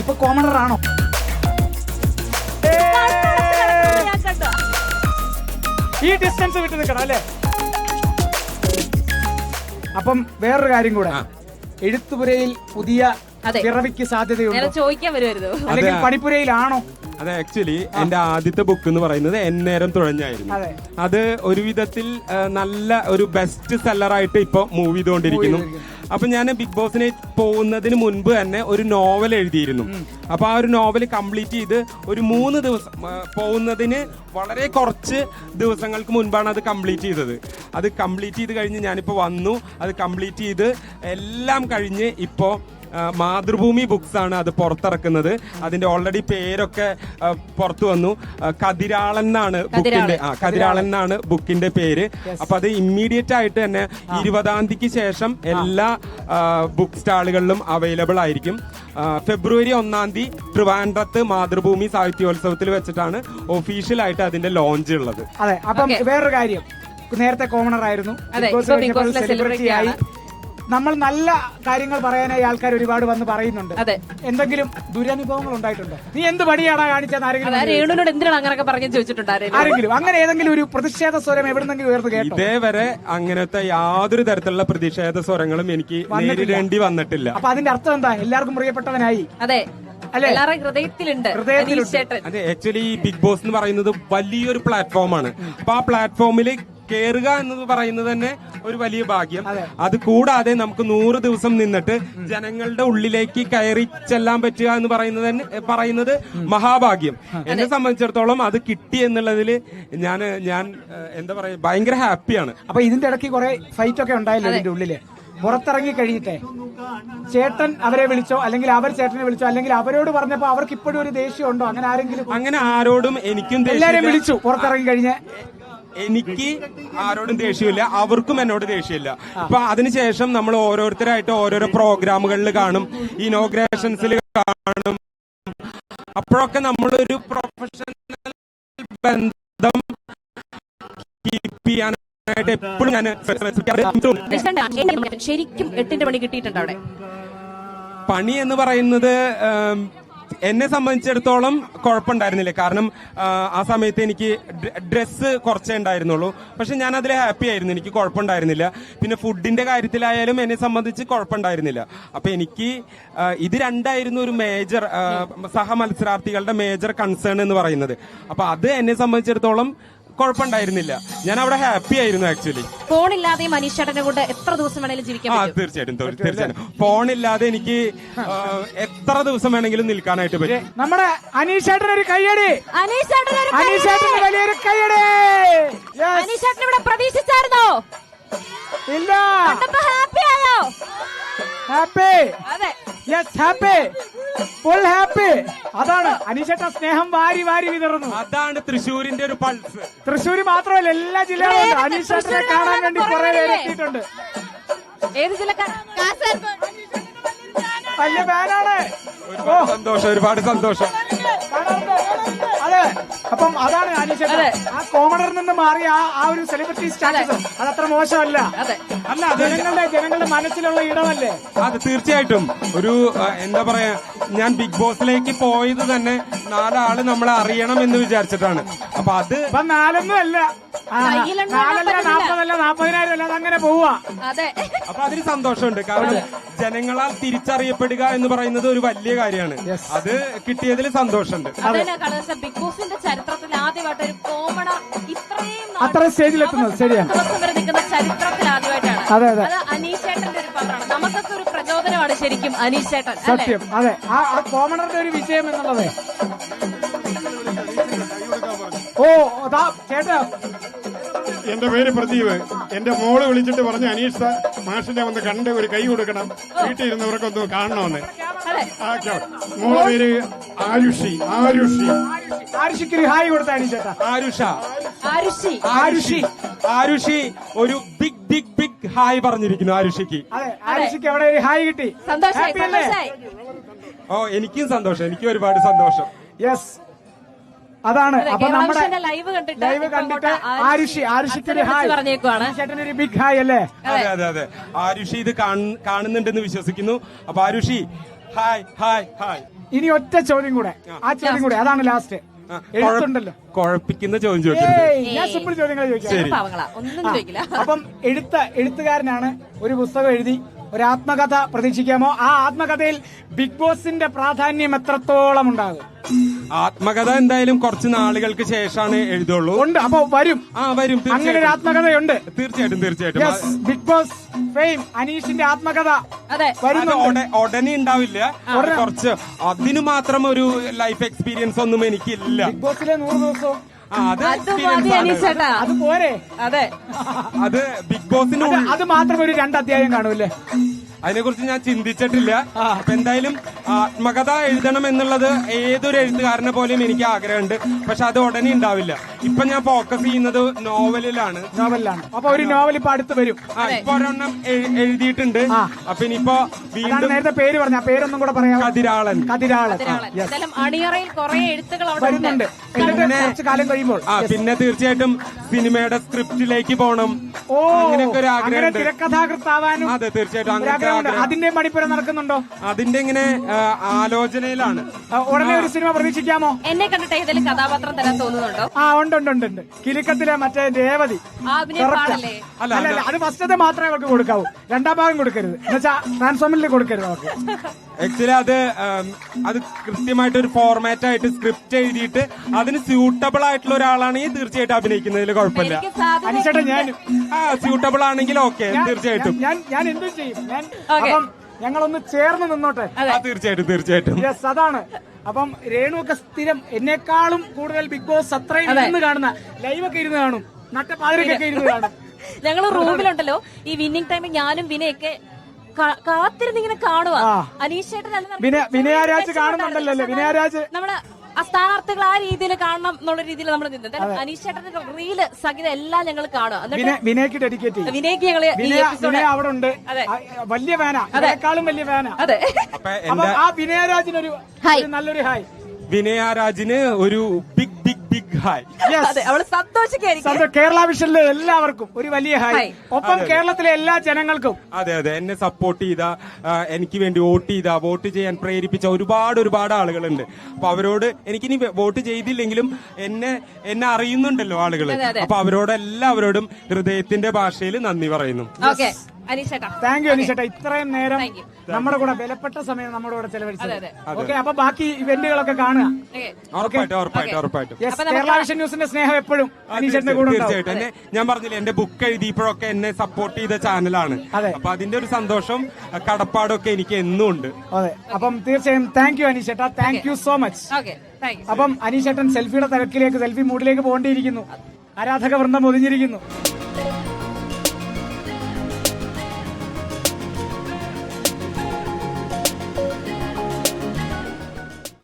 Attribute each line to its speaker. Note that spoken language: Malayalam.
Speaker 1: ഇപ്പൊ കോമണർ ആണോ? ഈ ഡിസ്റ്റൻസ് വിട്ട് നിൽക്കണം അല്ലേ? അപ്പം വേറൊരു കാര്യം കൂടെ, എഴുത്തുപുരയിൽ പുതിയ പിറവിക്ക് സാധ്യതയുണ്ട്.
Speaker 2: ചോദിക്കാൻ വരുമായിരുന്നു,
Speaker 1: അല്ലെങ്കിൽ പണിപ്പുരയിലാണോ?
Speaker 3: അതെ, ആക്ച്വലി എന്റെ ആദ്യത്തെ ബുക്ക് എന്ന് പറയുന്നത് എന്നേരം തുഴഞ്ഞായിരുന്നു. അത് ഒരു വിധത്തിൽ നല്ല ഒരു ബെസ്റ്റ് സെല്ലറായിട്ട് ഇപ്പൊ മൂവ് ചെയ്തുകൊണ്ടിരിക്കുന്നു. അപ്പൊ ഞാൻ ബിഗ് ബോസിനെ പോകുന്നതിന് മുൻപ് തന്നെ ഒരു നോവൽ എഴുതിയിരുന്നു. അപ്പൊ ആ ഒരു നോവൽ കംപ്ലീറ്റ് ചെയ്ത് ഒരു 3 ദിവസം പോകുന്നതിന് വളരെ കുറച്ച് ദിവസങ്ങൾക്ക് മുൻപാണ് അത് കംപ്ലീറ്റ് ചെയ്തത്. അത് കംപ്ലീറ്റ് ചെയ്ത് കഴിഞ്ഞ് ഞാനിപ്പോ വന്നു, അത് കംപ്ലീറ്റ് ചെയ്ത് എല്ലാം കഴിഞ്ഞ് ഇപ്പോ മാതൃഭൂമി ബുക്സ് ആണ് അത് പുറത്തിറക്കുന്നത്. അതിന്റെ ഓൾറെഡി പേരൊക്കെ പുറത്തു വന്നു. കതിരാളൻ എന്നാണ് ബുക്കിന്റെ കതിരാളൻ എന്നാണ് ബുക്കിന്റെ പേര്. അപ്പൊ അത് ഇമ്മീഡിയറ്റ് ആയിട്ട് തന്നെ 20-ാം തീയതിക്ക് ശേഷം എല്ലാ ബുക്ക് സ്റ്റാളുകളിലും അവൈലബിൾ ആയിരിക്കും. ഫെബ്രുവരി 1-ാം തീയതി ട്രിവാൻഡ്രത്ത് മാതൃഭൂമി സാഹിത്യോത്സവത്തിൽ വെച്ചിട്ടാണ് ഒഫീഷ്യലായിട്ട് അതിന്റെ ലോഞ്ച് ഉള്ളത്.
Speaker 1: അതെ. അപ്പം വേറൊരു കാര്യം, നേരത്തെ കോമണർ ആയിരുന്നു, സെലിബ്രിറ്റി ആയി. നമ്മൾ നല്ല കാര്യങ്ങൾ പറയാനായി ആൾക്കാർ ഒരുപാട് വന്ന് പറയുന്നുണ്ട്. എന്തെങ്കിലും ദുരനുഭവങ്ങൾ ഉണ്ടായിട്ടുണ്ടോ? നീ എന്ത് പണിയാണോ കാണിച്ചത്
Speaker 2: രേണുവിനോട് എന്തിനാണ് അങ്ങനെയൊക്കെ പറഞ്ഞു ചോദിച്ചിട്ടുണ്ടായിരുന്നു
Speaker 1: ആരെങ്കിലും? അങ്ങനെ ഏതെങ്കിലും ഒരു പ്രതിഷേധ സ്വരം എവിടെന്നെങ്കിലും ഉയർന്നു കേട്ടോ?
Speaker 3: ഇതേവരെ അങ്ങനത്തെ യാതൊരു തരത്തിലുള്ള പ്രതിഷേധ സ്വരങ്ങളും എനിക്ക് നേരിടേണ്ടി വന്നിട്ടില്ല.
Speaker 1: അപ്പൊ അതിന്റെ അർത്ഥം എന്താ? എല്ലാവർക്കും പ്രിയപ്പെട്ടവനായി.
Speaker 2: അതെ, എല്ലാവരുടെ ഹൃദയത്തിലുണ്ട്.
Speaker 3: അതെ, ആക്ച്വലി ബിഗ് ബോസ് എന്ന് പറയുന്നത് വലിയൊരു പ്ലാറ്റ്ഫോമാണ്. അപ്പൊ ആ പ്ലാറ്റ്ഫോമിൽ കേറുക എന്ന് പറയുന്നത് തന്നെ ഒരു വലിയ ഭാഗ്യം. അത് കൂടാതെ നമുക്ക് 100 ദിവസം നിന്നിട്ട് ജനങ്ങളുടെ ഉള്ളിലേക്ക് കയറി ചെല്ലാൻ പറ്റുക എന്ന് പറയുന്നത് മഹാഭാഗ്യം. എന്നെ സംബന്ധിച്ചിടത്തോളം അത് കിട്ടി എന്നുള്ളതിൽ ഞാൻ എന്താ പറയാ, ഭയങ്കര ഹാപ്പിയാണ്.
Speaker 1: അപ്പൊ ഇതിന്റെ ഇടയ്ക്ക് കുറെ ഫൈറ്റ് ഒക്കെ ഉണ്ടായല്ലോ ഇതിന്റെ ഉള്ളില്. പുറത്തിറങ്ങി കഴിയട്ടെ, ചേട്ടൻ അവരെ വിളിച്ചോ, അല്ലെങ്കിൽ അവർ ചേട്ടനെ വിളിച്ചോ, അല്ലെങ്കിൽ അവരോട് പറഞ്ഞപ്പോ അവർക്ക് ഇപ്പോഴും ഒരു ദേഷ്യം ഉണ്ടോ? അങ്ങനെ ആരെങ്കിലും?
Speaker 3: അങ്ങനെ ആരോടും എനിക്കും
Speaker 1: എല്ലാരും വിളിച്ചു പുറത്തിറങ്ങി കഴിഞ്ഞ്.
Speaker 3: എനിക്ക് ആരോടും ദേഷ്യമില്ല, അവർക്കും എന്നോട് ദേഷ്യമില്ല. അപ്പൊ അതിനുശേഷം നമ്മൾ ഓരോരുത്തരായിട്ട് ഓരോരോ പ്രോഗ്രാമുകളിൽ കാണും, ഇനോഗ്രേഷൻസിൽ കാണും. അപ്പോഴൊക്കെ നമ്മളൊരു പ്രൊഫഷണൽ ബന്ധം കീപ്പ് ചെയ്യാനായിട്ട് എപ്പോഴും ഞാൻ
Speaker 2: ശരിക്കും 8ന്റെ പണി കിട്ടിയിട്ടുണ്ട് അവിടെ.
Speaker 3: പണി എന്ന് പറയുന്നത് എന്നെ സംബന്ധിച്ചിടത്തോളം കുഴപ്പമുണ്ടായിരുന്നില്ല. കാരണം ആ സമയത്ത് എനിക്ക് ഡ്രസ്സ് കുറച്ചേ ഉണ്ടായിരുന്നുള്ളൂ. പക്ഷെ ഞാൻ അതിൽ ഹാപ്പി ആയിരുന്നു, എനിക്ക് കുഴപ്പമുണ്ടായിരുന്നില്ല. പിന്നെ ഫുഡിന്റെ കാര്യത്തിലായാലും എന്നെ സംബന്ധിച്ച് കുഴപ്പമുണ്ടായിരുന്നില്ല. അപ്പൊ എനിക്ക് ഇത് രണ്ടായിരുന്നു ഒരു മേജർ സഹ മത്സരാർത്ഥികളുടെ മേജർ കൺസേൺ എന്ന് പറയുന്നത്. അപ്പൊ അത് എന്നെ സംബന്ധിച്ചിടത്തോളം കുഴപ്പമുണ്ടായിരുന്നില്ല, ഞാൻ അവിടെ ഹാപ്പി ആയിരുന്നു. ആക്ച്വലി
Speaker 2: ഫോണില്ലാതെ മനീഷ് ചേട്ടനെ കൊണ്ട് എത്ര ദിവസം വേണമെങ്കിലും ജീവിക്കാൻ പറ്റും?
Speaker 3: തീർച്ചയായിട്ടും ഫോണില്ലാതെ എനിക്ക് എത്ര ദിവസം വേണമെങ്കിലും നിൽക്കാനായിട്ട് പറ്റും.
Speaker 1: നമ്മുടെ അനീഷ് ചേട്ടന് ഒരു കയ്യടി,
Speaker 2: അനീഷ് ചേട്ടന്
Speaker 1: വലിയൊരു കയ്യടി.
Speaker 2: അനീഷ് ചേട്ടൻ ഇവിടെ പ്രതീക്ഷിച്ചായിരുന്നോ?
Speaker 1: ഇല്ല.
Speaker 2: ഹാപ്പി ആയോ?
Speaker 1: ഹാപ്പി.
Speaker 2: അതെ,
Speaker 1: യെസ്, ഹാപ്പി, ഫുൾ ഹാപ്പി. അതാണ് അനീഷേട്ട സ്നേഹം വാരി വാരി വിതറുന്നു.
Speaker 3: അതാണ് തൃശ്ശൂരിന്റെ ഒരു പൾസ്.
Speaker 1: തൃശ്ശൂര് മാത്രമല്ല, എല്ലാ ജില്ലകളിലും അനീഷേട്ടനെ കാണാൻ വേണ്ടി കുറെ പേര് എത്തിയിട്ടുണ്ട്.
Speaker 2: ഏത് ജില്ലക്കാരാ?
Speaker 1: വലിയ ഫാനാണ്.
Speaker 3: ഒരുപാട് സന്തോഷം.
Speaker 1: അതെ, അപ്പം അതാണ് അനീഷേട്ടൻ ആ കോമണറിൽ നിന്ന് മാറിയ ആ ഒരു സെലിബ്രിറ്റി സ്റ്റാറ്റസ് അതത്ര മോശമല്ല. അല്ല, ജനങ്ങളുടെ മനസ്സിലുള്ള ഇടമല്ലേ
Speaker 3: അത്? തീർച്ചയായിട്ടും. ഒരു എന്താ പറയാ, ഞാൻ ബിഗ് ബോസിലേക്ക് പോയത് തന്നെ 4 ആള് നമ്മളെ അറിയണം എന്ന് വിചാരിച്ചിട്ടാണ്. അപ്പൊ അത്
Speaker 1: 4 അല്ല, 40 40,000 അല്ല, അതങ്ങനെ പോവാ.
Speaker 3: അപ്പൊ അതിന് സന്തോഷമുണ്ട്. കാരണം ജനങ്ങളാൽ തിരിച്ചറിയപ്പെടുക എന്ന് പറയുന്നത് ഒരു വലിയ കാര്യമാണ്. അത് കിട്ടിയതിൽ സന്തോഷമുണ്ട്.
Speaker 2: ബിഗ് ബോസിന്റെ ചരിത്രത്തിൽ ആദ്യമായിട്ട് ഒരു കോമണ ഇത്രയും
Speaker 1: അത്ര സ്റ്റേജിലെത്തുന്നത് ശരിയാണ്.
Speaker 2: നിൽക്കുന്ന ചരിത്രത്തിൽ ആദ്യമായിട്ടാണ്.
Speaker 1: അതെ, അതെ.
Speaker 2: അത് അനീഷ് ചേട്ടന്റെ ഒരു പത്രമാണ്. നമുക്കൊക്കെ ഒരു പ്രചോദനമാണ് ശരിക്കും അനീഷ് ചേട്ടൻ.
Speaker 1: സത്യം. അതെ, ആ കോമണറുടെ ഒരു വിജയം എന്നുള്ളത്. ഓ അതാ ചേട്ടാ,
Speaker 4: എന്റെ പേര് പ്രദീപ്. എന്റെ മോള് വിളിച്ചിട്ട് പറഞ്ഞു അനീഷ് മാഷിനെ ഒന്ന് കണ്ട് ഒരു കൈ കൊടുക്കണം, വീട്ടിൽ ഇരുന്നവർക്കൊന്ന് കാണണമെന്ന്. മോളെ പേര് ആരുഷി.
Speaker 1: ആരുഷിക്ക് ഹായ് കൊടുത്ത അനീഷേട്ടാ.
Speaker 3: ആരുഷി ഒരു ബിഗ് ബിഗ് ബിഗ് ഹായ് പറഞ്ഞിരിക്കുന്നു ആരുഷിക്ക്.
Speaker 1: അതെ, ആരുഷിക്ക് അവിടെ ഒരു ഹായ് കിട്ടി.
Speaker 2: സന്തോഷമായി.
Speaker 3: ഓ, എനിക്കും സന്തോഷം, എനിക്കും ഒരുപാട് സന്തോഷം.
Speaker 1: യെസ്, അതാണ്. അപ്പൊ നമ്മുടെ
Speaker 2: ലൈവ്
Speaker 1: കണ്ടിട്ട് ആരുഷിക്കൊരു ഹായ് പറഞ്ഞേക്കുവാണ്. ചേട്ടനൊരു ബിഗ് ഹായ് അല്ലേ?
Speaker 3: അതെ. ആരുഷി ഇത് കാണുന്നുണ്ടെന്ന് വിശ്വസിക്കുന്നു. അപ്പൊ ആരുഷി ഹായ് ഹായ് ഹായ്.
Speaker 1: ഇനി ഒറ്റ ചോദ്യം കൂടെ, ആ ചോദ്യം കൂടെ, അതാണ് ലാസ്റ്റ്. എഴുത്തുണ്ടല്ലോ,
Speaker 3: കുഴപ്പിക്കുന്ന ചോദ്യം ചോദിക്കരുത്.
Speaker 1: ഞാൻ സിമ്പിൾ ചോദ്യങ്ങൾ ചോദിക്കാം.
Speaker 2: പാവങ്ങളാ, ഒന്നും ചോദിക്കില്ല.
Speaker 1: അപ്പം എഴുത്തുകാരനാണ്, ഒരു പുസ്തകം എഴുതി, ഒരു ആത്മകഥ പ്രതീക്ഷിക്കാമോ? ആ ആത്മകഥയിൽ ബിഗ് ബോസിന്റെ പ്രാധാന്യം എത്രത്തോളം ഉണ്ടാകും?
Speaker 3: ആത്മകഥ എന്തായാലും കുറച്ച് നാളുകൾക്ക് ശേഷമാണ് എഴുതുള്ളൂ.
Speaker 1: ഉണ്ട്, അപ്പൊ വരും.
Speaker 3: വരും,
Speaker 1: അങ്ങനെ ഒരു ആത്മകഥയുണ്ട്.
Speaker 3: തീർച്ചയായിട്ടും.
Speaker 1: ബിഗ് ബോസ് ഫെയിം അനീഷിന്റെ ആത്മകഥ
Speaker 2: അതെ,
Speaker 3: ഉടനെ ഉണ്ടാവില്ല. കുറച്ച് അതിന് മാത്രം ഒരു ലൈഫ് എക്സ്പീരിയൻസ് ഒന്നും എനിക്കില്ല.
Speaker 1: ബിഗ് ബോസിലെ 100 ദിവസവും
Speaker 3: അത്
Speaker 2: അനീഷേട്ടാ,
Speaker 1: അത് പോരെ?
Speaker 2: അതെ,
Speaker 3: അത് ബിഗ് ബോസിന്
Speaker 1: അത് മാത്രം ഒരു 2 അധ്യായം കാണൂല്ലേ?
Speaker 3: അതിനെക്കുറിച്ച് ഞാൻ ചിന്തിച്ചിട്ടില്ല. അപ്പൊ എന്തായാലും ആത്മകഥ എഴുതണം എന്നുള്ളത് ഏതൊരു എഴുത്തുകാരനെ പോലെയും എനിക്ക് ആഗ്രഹമുണ്ട്. പക്ഷെ അത് ഉടനെ ഉണ്ടാവില്ല. ഇപ്പൊ ഞാൻ ഫോക്കസ് ചെയ്യുന്നത് നോവലിലാണ്.
Speaker 1: അപ്പൊ ഒരു നോവൽ ഇപ്പൊ അടുത്ത് വരും.
Speaker 3: ഇപ്പൊ ഒരെണ്ണം എഴുതിയിട്ടുണ്ട്. അപ്പൊ ഇനിയിപ്പോ വീണ്ടും
Speaker 1: നേരത്തെ പേര് പറഞ്ഞ പേരൊന്നും കൂടെ പറയാം.
Speaker 3: കതിരാളൻ.
Speaker 2: എന്തായാലും അണിയറയിൽ കുറെ എഴുത്തുകൾ അവിടെ
Speaker 1: വരുന്നുണ്ട്. കുറച്ച് കാലം കഴിയുമ്പോൾ
Speaker 3: പിന്നെ തീർച്ചയായിട്ടും സിനിമയുടെ സ്ക്രിപ്റ്റിലേക്ക് പോകണം. അങ്ങനെയൊക്കെ ഒരു ആഗ്രഹം.
Speaker 1: തിരക്കഥാകൃത്താവാനും.
Speaker 3: അതെ, തീർച്ചയായിട്ടും.
Speaker 1: അതിന്റെ മണിപ്പുര നടക്കുന്നുണ്ടോ?
Speaker 3: അതിന്റെ ഇങ്ങനെ ആലോചനയിലാണ്.
Speaker 1: ഉടനെ ഒരു സിനിമ പ്രതീക്ഷിക്കാമോ?
Speaker 2: എന്നെ കണ്ടിട്ട് ഏതെങ്കിലും കഥാപാത്രം തരാൻ തോന്നുന്നുണ്ടോ?
Speaker 1: ഉണ്ട്. കിലുക്കത്തിലെ മറ്റേ രേവതി. അല്ല, അത് ഫസ്റ്റത്തെ മാത്രമേ അവർക്ക് കൊടുക്കാവൂ. 2ാം ഭാഗം കൊടുക്കരുത്. എന്നുവെച്ചാ ട്രാൻസ്ഫോമിൽ കൊടുക്കരുത് അവർക്ക്.
Speaker 3: ആക്ച്വലി അത് കൃത്യമായിട്ട് ഒരു ഫോർമാറ്റ് ആയിട്ട് സ്ക്രിപ്റ്റ് എഴുതിയിട്ട് അതിന് സ്യൂട്ടബിൾ ആയിട്ടുള്ള ഒരാളാണെങ്കിൽ തീർച്ചയായിട്ടും അഭിനയിക്കുന്നതിൽ കുഴപ്പമില്ല.
Speaker 1: അനീഷേട്ടാ, ഞാൻ
Speaker 3: സ്യൂട്ടബിൾ ആണെങ്കിൽ ഓക്കെ, തീർച്ചയായിട്ടും
Speaker 1: ഞാൻ എന്തും ചെയ്യും. അപ്പം ഞങ്ങളൊന്ന് ചേർന്ന് നിന്നോട്ടെ.
Speaker 3: തീർച്ചയായിട്ടും.
Speaker 1: യെസ്, അതാണ്. അപ്പം രേണുവൊക്കെ സ്ഥിരം എന്നെക്കാളും കൂടുതൽ ബിഗ് ബോസ് അത്രയും ഇരുന്ന് കാണുന്ന, ലൈവൊക്കെ ഇരുന്ന് കാണും, നട്ടപ്പാതിരക്കൊക്കെ ഇരുന്ന് കാണും.
Speaker 2: ഞങ്ങള് റൂമിലുണ്ടല്ലോ, ഈ വിന്നിംഗ് ടൈമിൽ ഞാനും വിനയൊക്കെ കാത്തിരുന്നിങ്ങനെ കാണുക. അനീഷേട്ടൻ
Speaker 1: വിനയരാജ് കാണുന്നുണ്ടല്ലോ. വിനയരാജ്
Speaker 2: നമ്മള് സ്ഥാനാർത്ഥികൾ ആ രീതിയിൽ കാണണം എന്നുള്ള രീതിയിൽ നമ്മൾ നിന്നത്. അനീഷേട്ടന്റെ റീല് സഹിതം എല്ലാം ഞങ്ങൾ കാണുക.
Speaker 1: വിനയ്ക്ക് ഡെഡിക്കേറ്റ് ചെയ്യും.
Speaker 2: വിനയ്ക്ക് ഞങ്ങള്
Speaker 1: അവിടെ ഉണ്ട്. വലിയ ഫാന, അതിനേക്കാളും വലിയ ഫാന.
Speaker 2: അതെ,
Speaker 1: അപ്പൊ ആ വിനയരാജിനൊരു നല്ലൊരു ഹായ്.
Speaker 3: വിനയരാജിന് ഒരു ബിഗ് ഹായ്.
Speaker 2: അവള് സന്തോഷിക്കായിരിക്കും.
Speaker 1: കേരള വിഷനിലെ എല്ലാവർക്കും ഒരു വലിയ ഹായ്. ഒപ്പം കേരളത്തിലെ എല്ലാ ജനങ്ങൾക്കും.
Speaker 3: അതെ, എന്നെ സപ്പോർട്ട് ചെയ്ത, എനിക്ക് വേണ്ടി വോട്ട് ചെയ്യാൻ പ്രേരിപ്പിച്ച ഒരുപാട് ആളുകളുണ്ട്. അപ്പൊ അവരോട് എനിക്കിനി വോട്ട് ചെയ്തില്ലെങ്കിലും എന്നെ അറിയുന്നുണ്ടല്ലോ ആളുകൾ. അപ്പൊ അവരോടെല്ലാവരോടും ഹൃദയത്തിന്റെ ഭാഷയിൽ നന്ദി പറയുന്നു.
Speaker 1: താങ്ക് യു അനീഷേട്ടാ, ഇത്രയും നേരം നമ്മുടെ കൂടെ വിലപ്പെട്ട സമയം നമ്മുടെ കൂടെ ചെലവഴിച്ചത്. ഓക്കെ, അപ്പൊ ബാക്കി ഇവന്റുകളൊക്കെ കാണുക.
Speaker 3: ഉറപ്പായിട്ടും.
Speaker 1: കേരള വിഷൻ ന്യൂസിന്റെ സ്നേഹം എപ്പോഴും അനീഷേട്ടന്റെ കൂടെ
Speaker 3: തീർച്ചയായിട്ടും. ഞാൻ പറഞ്ഞില്ലേ, എന്റെ ബുക്ക് എഴുതിയപ്പോഴൊക്കെ എന്നെ സപ്പോർട്ട് ചെയ്ത ചാനലാണ്. അപ്പൊ അതിന്റെ ഒരു സന്തോഷം, കടപ്പാടും ഒക്കെ എനിക്ക് എന്നും ഉണ്ട്.
Speaker 1: അതെ, അപ്പം തീർച്ചയായും താങ്ക് യു അനീഷേട്ടാ, താങ്ക് യു സോ മച്ച്. അപ്പം അനീഷേട്ടൻ സെൽഫിയുടെ തിരക്കിലേക്ക്, സെൽഫി മൂഡിലേക്ക് പോകേണ്ടിയിരിക്കുന്നു. ആരാധക വൃന്ദം ഒതുങ്ങിയിരിക്കുന്നു.